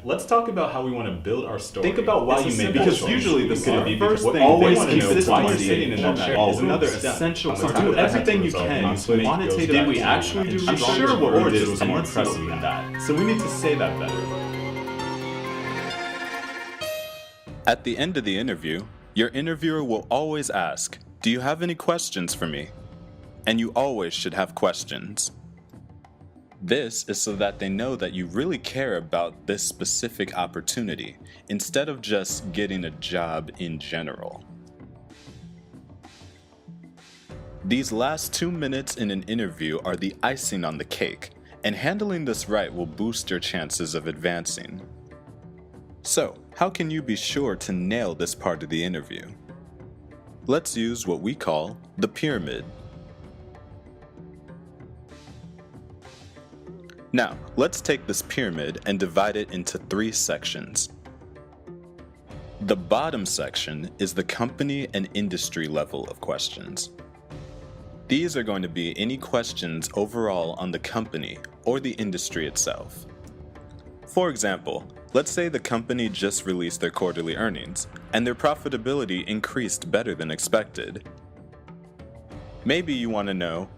let's talk about how we want to build our story. Think about why It's a you made simple because choice. usually the Could it be first because thing always they want to know consistency why you're sitting in that format chair is is another step. essential. So So do everything you can on to Twitter, quantitative. did we actually do? I'm research, sure what we or did just was more let's see what impressive we than got. that. So we need to say that better. At the end of the interview, your interviewer will always ask, "Do you have any questions for me?" And you always should have questions. This is so that they know that you really care about this specific opportunity, instead of just getting a job in general. These last 2 minutes in an interview are the icing on the cake, and handling this right will boost your chances of advancing. So, how can you be sure to nail this part of the interview? Let's use what we call the pyramid. Now, let's take this pyramid and divide it into 3 sections. The bottom section is the company and industry level of questions. These are going to be any questions overall on the company or the industry itself. For example, let's say the company just released their quarterly earnings, and their profitability increased better than expected. Maybe you want to know,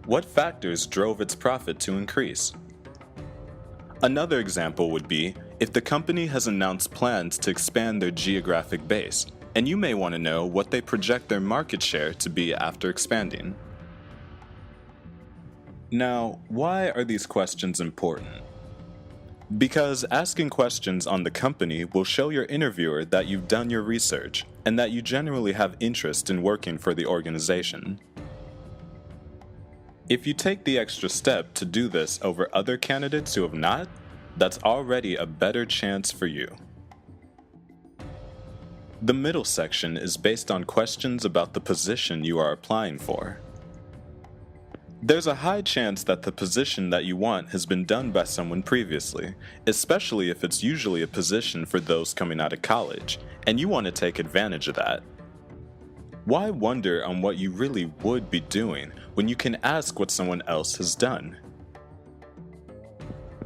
what factors drove its profit to increase? Another example would be if the company has announced plans to expand their geographic base, and you may want to know what they project their market share to be after expanding. Now, why are these questions important? Because asking questions on the company will show your interviewer that you've done your research and that you generally have interest in working for the organization. If you take the extra step to do this over other candidates who have not, that's already a better chance for you. The middle section is based on questions about the position you are applying for. There's a high chance that the position that you want has been done by someone previously, especially if it's usually a position for those coming out of college, and you want to take advantage of that. Why wonder on what you really would be doing when you can ask what someone else has done?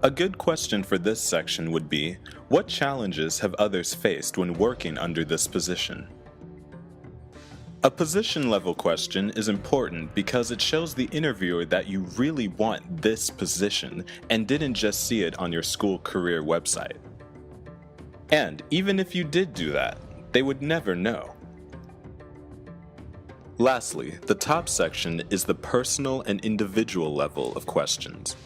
A good question for this section would be, what challenges have others faced when working under this position? A position level question is important because it shows the interviewer that you really want this position and didn't just see it on your school career website. And even if you did do that, they would never know. Lastly, the top section is the personal and individual level of questions.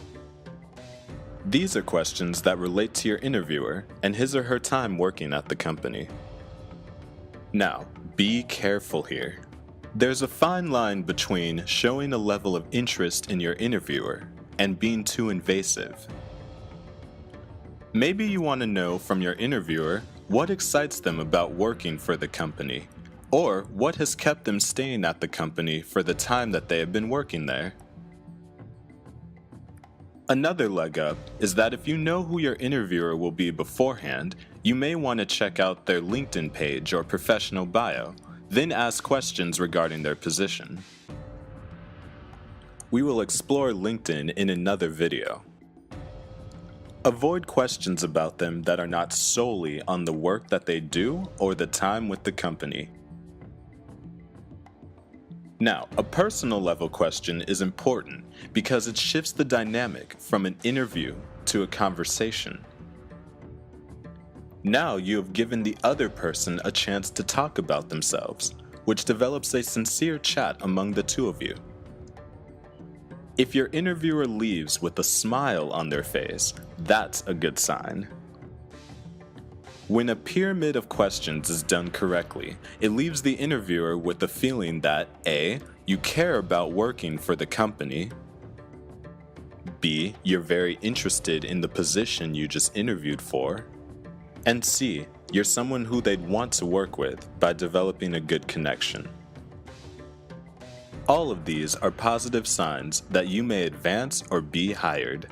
These are questions that relate to your interviewer and his or her time working at the company. Now, be careful here. There's a fine line between showing a level of interest in your interviewer and being too invasive. Maybe you want to know from your interviewer what excites them about working for the company, or what has kept them staying at the company for the time that they have been working there. Another leg up is that if you know who your interviewer will be beforehand, you may want to check out their LinkedIn page or professional bio, then ask questions regarding their position. We will explore LinkedIn in another video. Avoid questions about them that are not solely on the work that they do or the time with the company. Now, a personal level question is important because it shifts the dynamic from an interview to a conversation. Now you have given the other person a chance to talk about themselves, which develops a sincere chat among the two of you. If your interviewer leaves with a smile on their face, that's a good sign. When a pyramid of questions is done correctly, it leaves the interviewer with the feeling that A, you care about working for the company, B, you're very interested in the position you just interviewed for, and C, you're someone who they'd want to work with by developing a good connection. All of these are positive signs that you may advance or be hired.